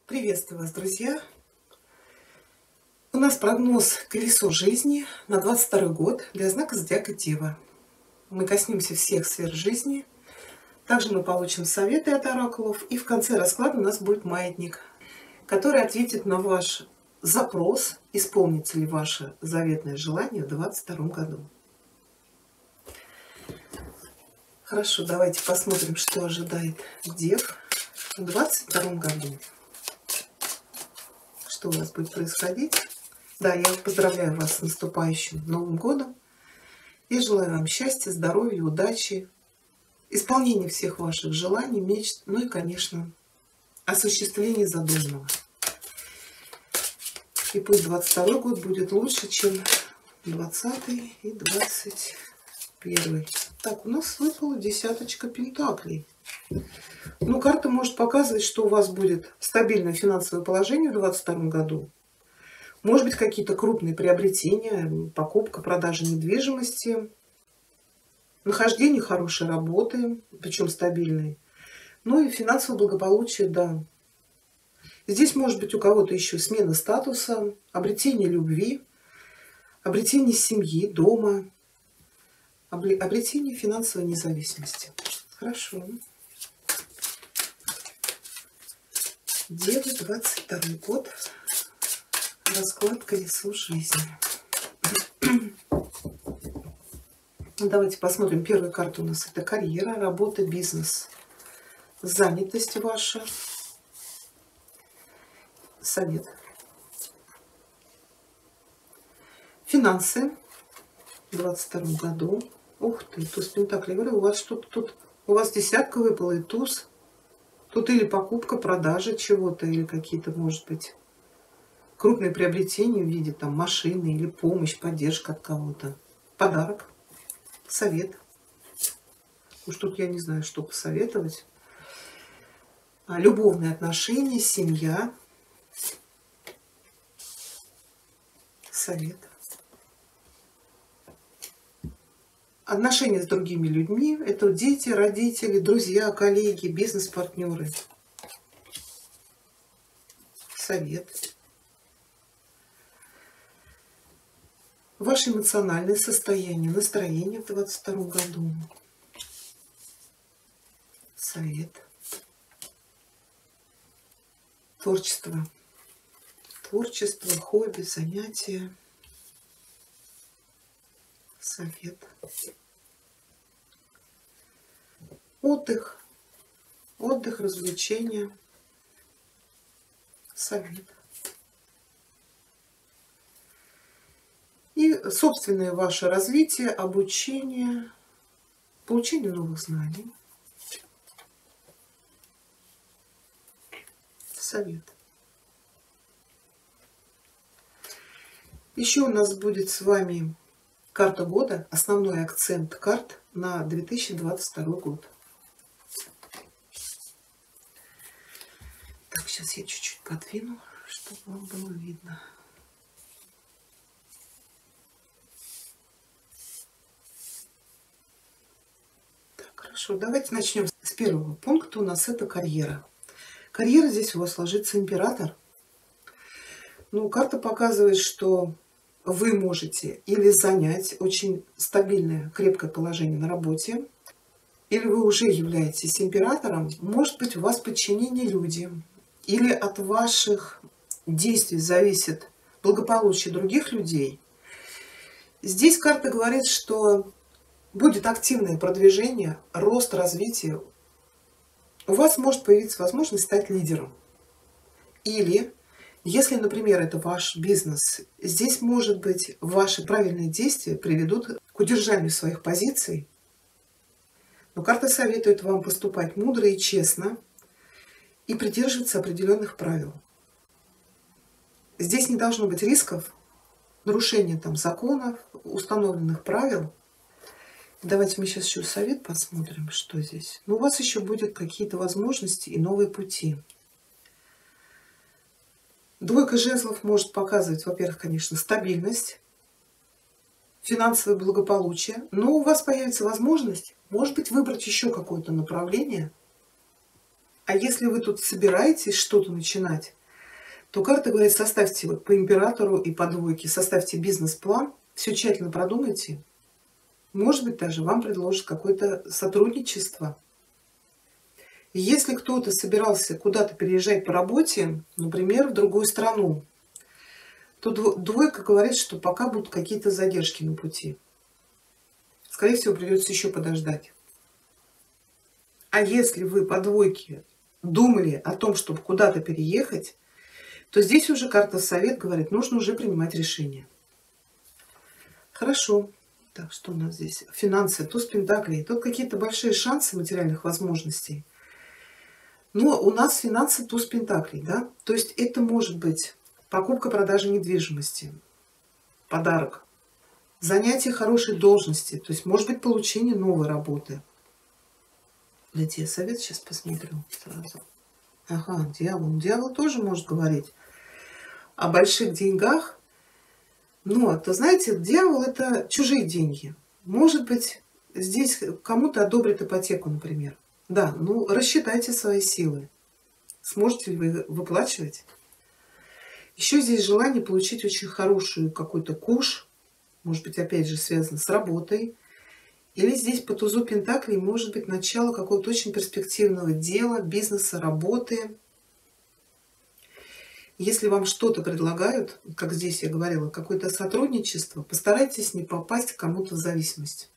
Приветствую вас, друзья! У нас прогноз «Колесо жизни» на 22 год для знака зодиака Дева. Мы коснемся всех сфер жизни. Также мы получим советы от оракулов. И в конце расклада у нас будет маятник, который ответит на ваш запрос, исполнится ли ваше заветное желание в 2022 году. Хорошо, давайте посмотрим, что ожидает Дев в 2022 году. Что у вас будет происходить? Да, я поздравляю вас с наступающим Новым годом. Я желаю вам счастья, здоровья, удачи, исполнения всех ваших желаний, мечт, ну и, конечно, осуществления задуманного. И пусть 22 год будет лучше, чем 20 и 21. Так, у нас выпала десяточка пентаклей. Ну, карта может показывать, что у вас будет стабильное финансовое положение в 2022 году. Может быть, какие-то крупные приобретения, покупка, продажа недвижимости, нахождение хорошей работы, причем стабильной. Ну и финансовое благополучие, да. Здесь может быть у кого-то еще смена статуса, обретение любви, обретение семьи, дома, обретение финансовой независимости. Хорошо. Дева, 22 год. Расклад «Колесо жизни». Давайте посмотрим. Первая карта у нас это карьера, работа, бизнес, занятость ваша. Совет. Финансы в 2022 году. Ух ты, туз пентаклей. Я говорю, у вас что-то тут, у вас десятка выпала и туз. Тут или покупка, продажа чего-то, или какие-то, может быть, крупные приобретения в виде там машины или помощь, поддержка от кого-то. Подарок, совет. Уж тут я не знаю, что посоветовать. Любовные отношения, семья. Совет. Отношения с другими людьми. Это дети, родители, друзья, коллеги, бизнес-партнеры. Совет. Ваше эмоциональное состояние, настроение в 2022 году. Совет. Творчество. Творчество, хобби, занятия. Совет. Отдых. Отдых, развлечения. Совет. И собственное ваше развитие, обучение, получение новых знаний. Совет. Еще у нас будет с вами карта года, основной акцент карт на 2022 год. Так, сейчас я чуть-чуть подвину, чтобы вам было видно. Так, хорошо, давайте начнем с первого пункта. У нас это карьера. Карьера здесь у вас ложится император. Ну, карта показывает, что вы можете или занять очень стабильное, крепкое положение на работе, или вы уже являетесь императором. Может быть, у вас подчинение люди, или от ваших действий зависит благополучие других людей. Здесь карта говорит, что будет активное продвижение, рост, развитие. У вас может появиться возможность стать лидером. Или, если, например, это ваш бизнес, здесь, может быть, ваши правильные действия приведут к удержанию своих позиций. Но карта советует вам поступать мудро и честно и придерживаться определенных правил. Здесь не должно быть рисков, нарушения там законов, установленных правил. Давайте мы сейчас еще совет посмотрим, что здесь. Но у вас еще будут какие-то возможности и новые пути. Двойка жезлов может показывать, во-первых, конечно, стабильность, финансовое благополучие, но у вас появится возможность, может быть, выбрать еще какое-то направление. А если вы тут собираетесь что-то начинать, то карта говорит, составьте вот по императору и по двойке, составьте бизнес-план, все тщательно продумайте. Может быть, даже вам предложат какое-то сотрудничество. И если кто-то собирался куда-то переезжать по работе, например, в другую страну, то двойка говорит, что пока будут какие-то задержки на пути. Скорее всего, придется еще подождать. А если вы по двойке думали о том, чтобы куда-то переехать, то здесь уже карта совет говорит, нужно уже принимать решение. Хорошо. Так, что у нас здесь? Финансы, туз пентаклей. Тут какие-то большие шансы материальных возможностей. Но у нас финансы туз пентаклей, да? То есть это может быть покупка-продажа недвижимости, подарок, занятие хорошей должности, то есть может быть получение новой работы. Дайте я совет сейчас посмотрю сразу. Ага, дьявол. Дьявол тоже может говорить о больших деньгах. Но, то знаете, дьявол — это чужие деньги. Может быть, здесь кому-то одобрят ипотеку, например. Да, ну рассчитайте свои силы. Сможете ли вы выплачивать? Еще здесь желание получить очень хорошую какой-то куш. Может быть, опять же, связано с работой. Или здесь по тузу пентаклей может быть начало какого-то очень перспективного дела, бизнеса, работы. Если вам что-то предлагают, как здесь я говорила, какое-то сотрудничество, постарайтесь не попасть кому-то в зависимость.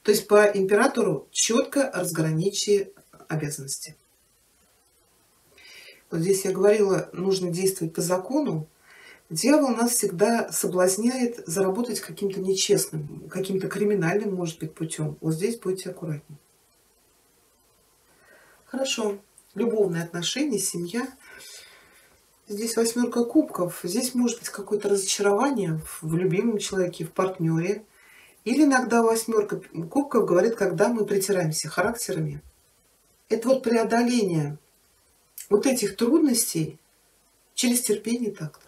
То есть по императору четко разграничьте обязанности. Вот здесь я говорила, нужно действовать по закону. Дьявол нас всегда соблазняет заработать каким-то нечестным, каким-то криминальным, может быть, путем. Вот здесь будьте аккуратнее. Хорошо. Любовные отношения, семья. Здесь восьмерка кубков. Здесь может быть какое-то разочарование в любимом человеке, в партнере. Или иногда восьмерка кубков говорит, когда мы притираемся характерами. Это вот преодоление вот этих трудностей через терпение и такт.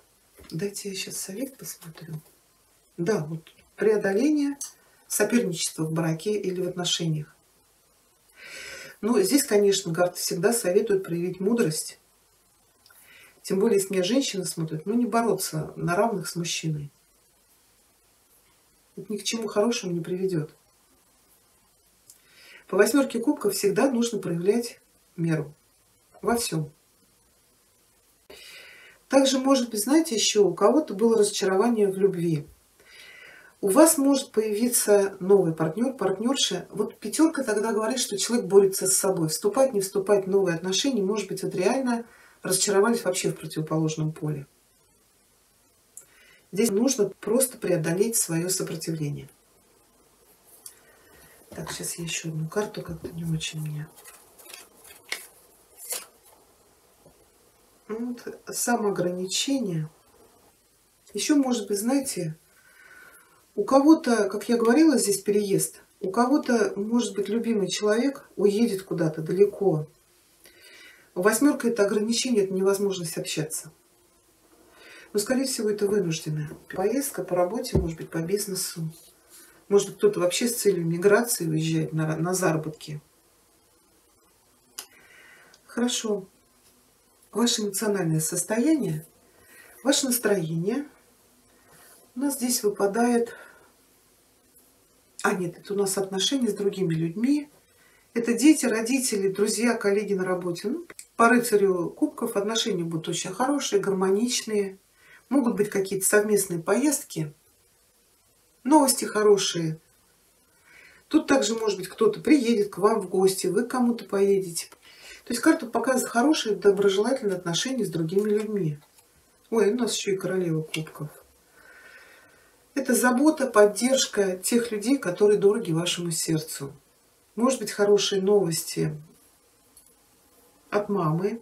Дайте я сейчас совет посмотрю. Да, вот преодоление соперничества в браке или в отношениях. Но здесь, конечно, карта всегда советует проявить мудрость. Тем более, если меня женщина смотрит, ну не бороться на равных с мужчиной. Это ни к чему хорошему не приведет. По восьмерке кубков всегда нужно проявлять меру во всем. Также, может быть, знаете, еще у кого-то было разочарование в любви. У вас может появиться новый партнер, партнерша. Вот пятерка тогда говорит, что человек борется с собой. Вступать, не вступать в новые отношения, может быть, вот реально разочаровались вообще в противоположном поле. Здесь нужно просто преодолеть свое сопротивление. Так, сейчас я еще одну карту, как-то не очень мне. Вот, самоограничение. Еще, может быть, знаете, у кого-то, как я говорила, здесь переезд. У кого-то, может быть, любимый человек уедет куда-то далеко. Восьмерка — это ограничение, это невозможность общаться. Но, скорее всего, это вынужденная поездка по работе, может быть, по бизнесу. Может быть, кто-то вообще с целью миграции уезжает на заработки. Хорошо. Ваше эмоциональное состояние, ваше настроение. У нас здесь выпадает... нет, это у нас отношения с другими людьми. Это дети, родители, друзья, коллеги на работе. Ну, по рыцарю кубков отношения будут очень хорошие, гармоничные. Могут быть какие-то совместные поездки. Новости хорошие. Тут также, может быть, кто-то приедет к вам в гости, вы к кому-то поедете. То есть карта показывает хорошие, доброжелательные отношения с другими людьми. Ой, у нас еще и королева кубков. Это забота, поддержка тех людей, которые дороги вашему сердцу. Может быть, хорошие новости от мамы,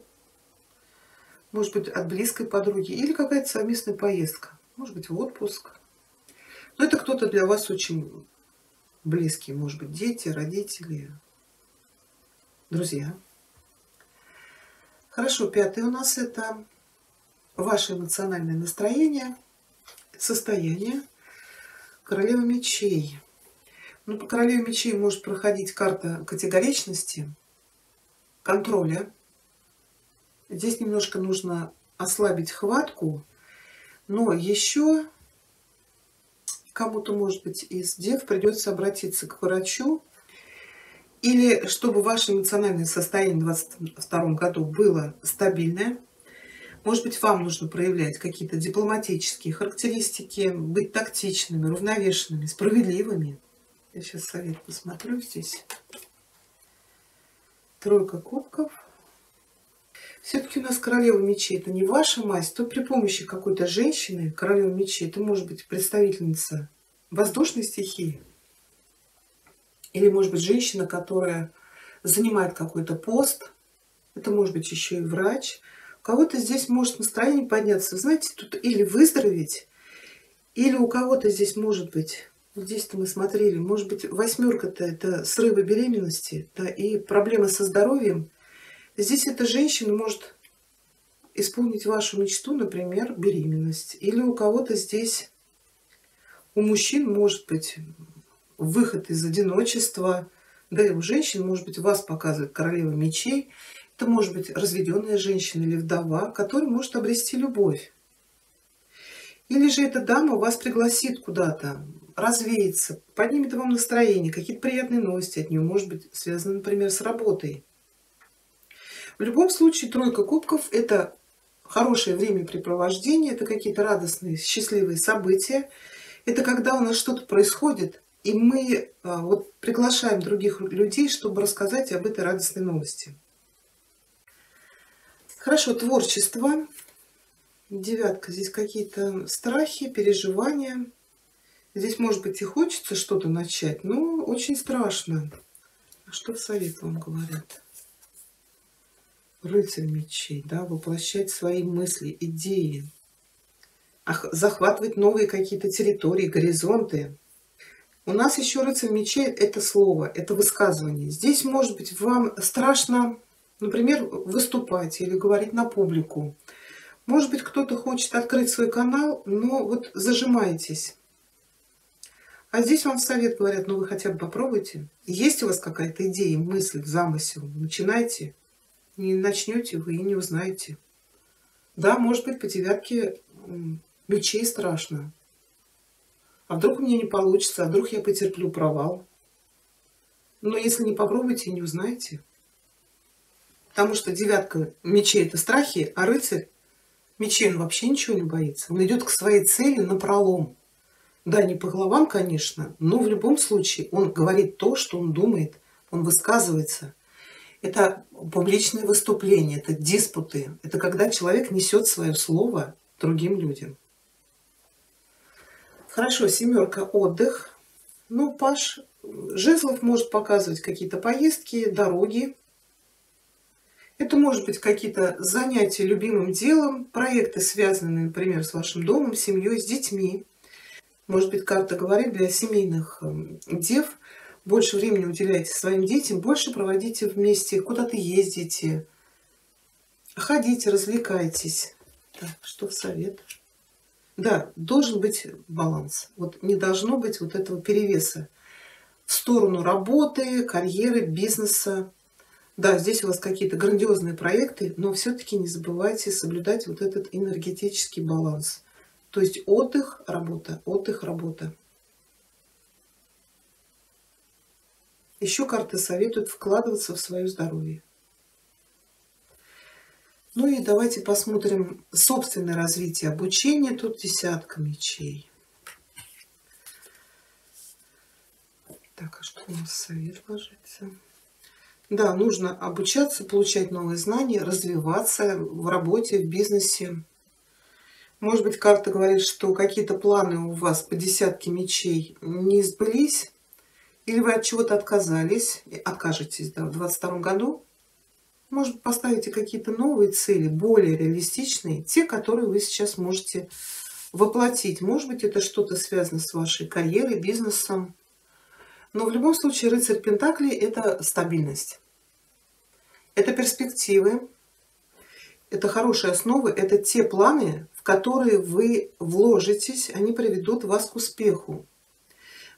может быть, от близкой подруги, или какая-то совместная поездка, может быть, в отпуск. Но это кто-то для вас очень близкий, может быть, дети, родители, друзья. Хорошо, пятый у нас это ваше эмоциональное настроение, состояние. Королева мечей. Ну, по королеве мечей может проходить карта категоричности, контроля. Здесь немножко нужно ослабить хватку, но еще кому-то, может быть, из дев придется обратиться к врачу, или чтобы ваше эмоциональное состояние в 2022 году было стабильное. Может быть, вам нужно проявлять какие-то дипломатические характеристики, быть тактичными, уравновешенными, справедливыми. Я сейчас совет посмотрю здесь. Тройка кубков. Все-таки у нас королева мечей — это не ваша мать, то при помощи какой-то женщины, королева мечей, это может быть представительница воздушной стихии. Или может быть женщина, которая занимает какой-то пост. Это может быть еще и врач. У кого-то здесь может настроение подняться. Вы знаете, тут или выздороветь, или у кого-то здесь может быть, вот здесь-то мы смотрели, может быть, восьмерка-то это срывы беременности, да, и проблемы со здоровьем. Здесь эта женщина может исполнить вашу мечту, например, беременность. Или у кого-то здесь, у мужчин может быть выход из одиночества, да и у женщин, может быть, вас показывает королева мечей. Это может быть разведенная женщина или вдова, которая может обрести любовь. Или же эта дама вас пригласит куда-то, развеяться, поднимет вам настроение, какие-то приятные новости от нее, может быть, связаны, например, с работой. В любом случае, тройка кубков — это хорошее времяпрепровождение, это какие-то радостные, счастливые события. Это когда у нас что-то происходит, и мы вот приглашаем других людей, чтобы рассказать об этой радостной новости. Хорошо, творчество. Девятка. Здесь какие-то страхи, переживания. Здесь, может быть, и хочется что-то начать, но очень страшно. А что в совет вам говорят? Рыцарь мечей, да, воплощать свои мысли, идеи, захватывать новые какие-то территории, горизонты. У нас еще рыцарь мечей — это слово, это высказывание. Здесь, может быть, вам страшно, например, выступать или говорить на публику. Может быть, кто-то хочет открыть свой канал, но вот зажимаетесь. А здесь вам в совет говорят, ну вы хотя бы попробуйте. Есть у вас какая-то идея, мысль, замысел, начинайте. Не начнете вы и не узнаете. Да, может быть, по девятке мечей страшно. А вдруг у меня не получится, а вдруг я потерплю провал. Но если не попробуйте, не узнаете. Потому что девятка мечей — это страхи, а рыцарь мечей, он вообще ничего не боится. Он идет к своей цели напролом. Да, не по головам, конечно, но в любом случае он говорит то, что он думает, он высказывается. Это публичные выступления, это диспуты. Это когда человек несет свое слово другим людям. Хорошо, семерка — отдых. Ну, паш жезлов может показывать какие-то поездки, дороги. Это может быть какие-то занятия любимым делом, проекты, связанные, например, с вашим домом, семьей, с детьми. Может быть, карта говорит для семейных дев: больше времени уделяйте своим детям, больше проводите вместе, куда-то ездите, ходите, развлекайтесь. Так, что в совет? Да, должен быть баланс. Вот не должно быть вот этого перевеса в сторону работы, карьеры, бизнеса. Да, здесь у вас какие-то грандиозные проекты, но все-таки не забывайте соблюдать вот этот энергетический баланс. То есть отдых, работа, отдых, работа. Еще карты советуют вкладываться в свое здоровье. Ну и давайте посмотрим собственное развитие обучения. Тут десятка мечей. Так, а что у нас совет ложится? Да, нужно обучаться, получать новые знания, развиваться в работе, в бизнесе. Может быть, карта говорит, что какие-то планы у вас по десятке мечей не сбылись, или вы от чего-то отказались, откажетесь, да, в 2022 году. Может, поставите какие-то новые цели, более реалистичные, те, которые вы сейчас можете воплотить. Может быть, это что-то связано с вашей карьерой, бизнесом. Но в любом случае рыцарь Пентаклей — это стабильность. Это перспективы, это хорошие основы, это те планы, в которые вы вложитесь, они приведут вас к успеху.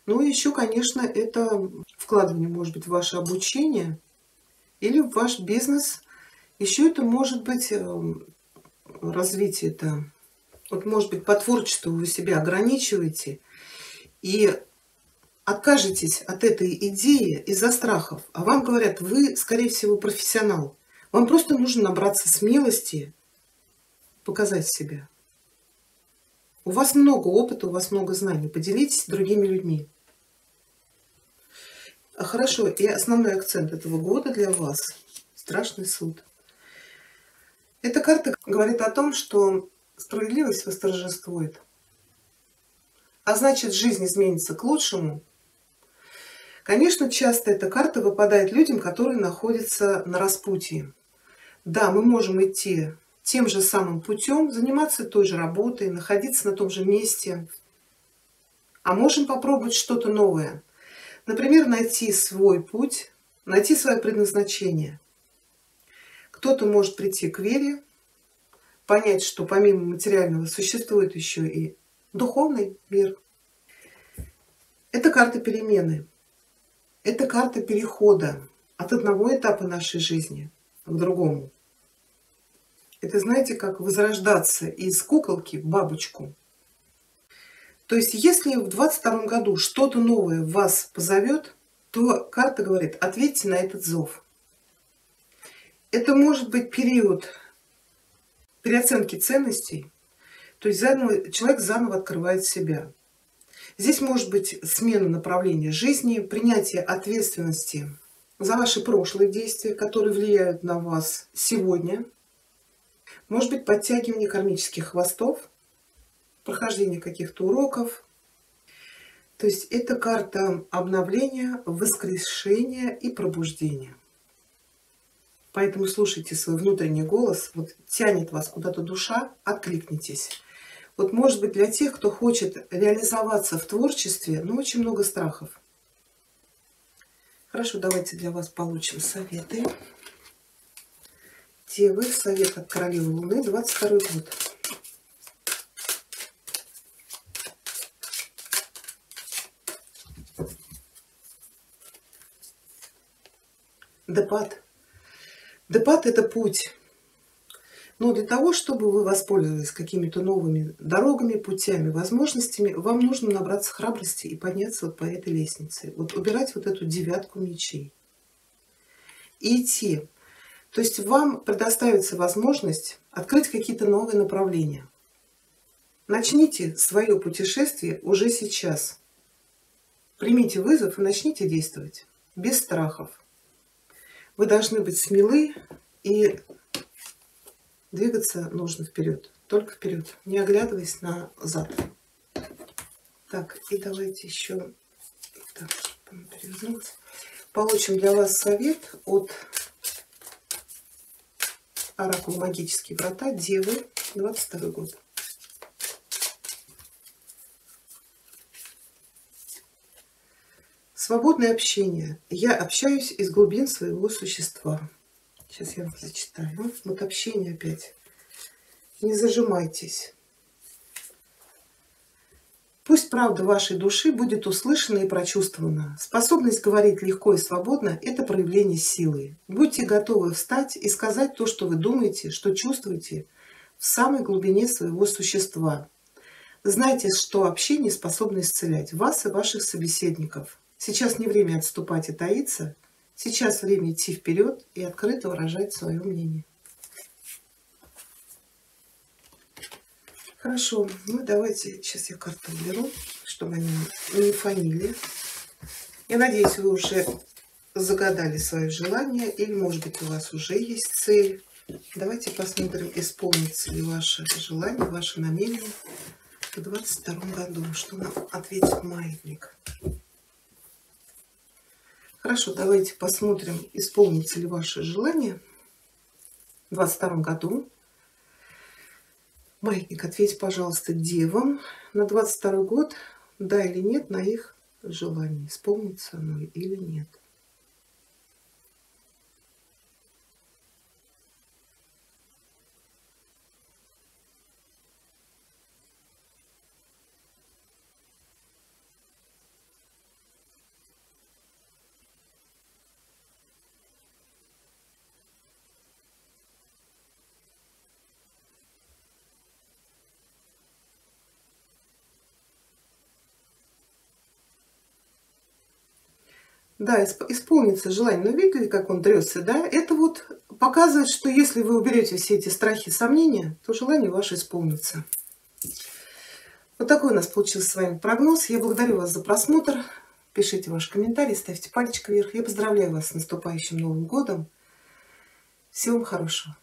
Ну и еще, конечно, это вкладывание, может быть, в ваше обучение или в ваш бизнес. Еще это может быть развитие-то? Вот, может быть, по творчеству вы себя ограничиваете и откажетесь от этой идеи из-за страхов. А вам говорят, вы, скорее всего, профессионал. Вам просто нужно набраться смелости, показать себя. У вас много опыта, у вас много знаний. Поделитесь с другими людьми. Хорошо, и основной акцент этого года для вас — страшный суд. Эта карта говорит о том, что справедливость восторжествует. А значит, жизнь изменится к лучшему. Конечно, часто эта карта выпадает людям, которые находятся на распутье. Да, мы можем идти тем же самым путем, заниматься той же работой, находиться на том же месте. А можем попробовать что-то новое. Например, найти свой путь, найти свое предназначение. Кто-то может прийти к вере, понять, что помимо материального существует еще и духовный мир. Это карта перемены. Это карта перехода от одного этапа нашей жизни к другому. Это, знаете, как возрождаться из куколки в бабочку. То есть, если в 2022 году что-то новое вас позовет, то карта говорит, ответьте на этот зов. Это может быть период переоценки ценностей, то есть человек заново открывает себя. Здесь может быть смена направления жизни, принятие ответственности за ваши прошлые действия, которые влияют на вас сегодня. Может быть подтягивание кармических хвостов, прохождение каких-то уроков. То есть это карта обновления, воскрешения и пробуждения. Поэтому слушайте свой внутренний голос, вот тянет вас куда-то душа, откликнитесь. Вот, может быть, для тех, кто хочет реализоваться в творчестве, но очень много страхов. Хорошо, давайте для вас получим советы. Девы, совет от Королевы Луны, 22 год. Депат. Депат — это путь. Но для того, чтобы вы воспользовались какими-то новыми дорогами, путями, возможностями, вам нужно набраться храбрости и подняться вот по этой лестнице. Вот убирать вот эту девятку мечей. И идти. То есть вам предоставится возможность открыть какие-то новые направления. Начните свое путешествие уже сейчас. Примите вызов и начните действовать без страхов. Вы должны быть смелы, и двигаться нужно вперед, только вперед, не оглядываясь назад. Так, и давайте еще так, получим для вас совет от оракула «Магические врата», Девы, 22 год. Свободное общение. Я общаюсь из глубин своего существа. Сейчас я вам зачитаю. Вот общение опять. Не зажимайтесь. Пусть правда вашей души будет услышана и прочувствована. Способность говорить легко и свободно – это проявление силы. Будьте готовы встать и сказать то, что вы думаете, что чувствуете в самой глубине своего существа. Знайте, что общение способно исцелять вас и ваших собеседников. Сейчас не время отступать и таиться. Сейчас время идти вперед и открыто выражать свое мнение. Хорошо, ну давайте, сейчас я карту уберу, чтобы они не фонили. Я надеюсь, вы уже загадали свое желание, или, может быть, у вас уже есть цель. Давайте посмотрим, исполнится ли ваше желание, ваше намерение в 2022 году. Что нам ответит маятник. Хорошо, давайте посмотрим, исполнится ли ваше желание в 2022 году. Маятник, ответь, пожалуйста, девам на 2022 год, да или нет, на их желание, исполнится оно или нет. Да, исполнится желание. Но видели, как он трется, да? Это вот показывает, что если вы уберете все эти страхи и сомнения, то желание ваше исполнится. Вот такой у нас получился с вами прогноз. Я благодарю вас за просмотр. Пишите ваши комментарии, ставьте пальчик вверх. Я поздравляю вас с наступающим Новым годом. Всего вам хорошего.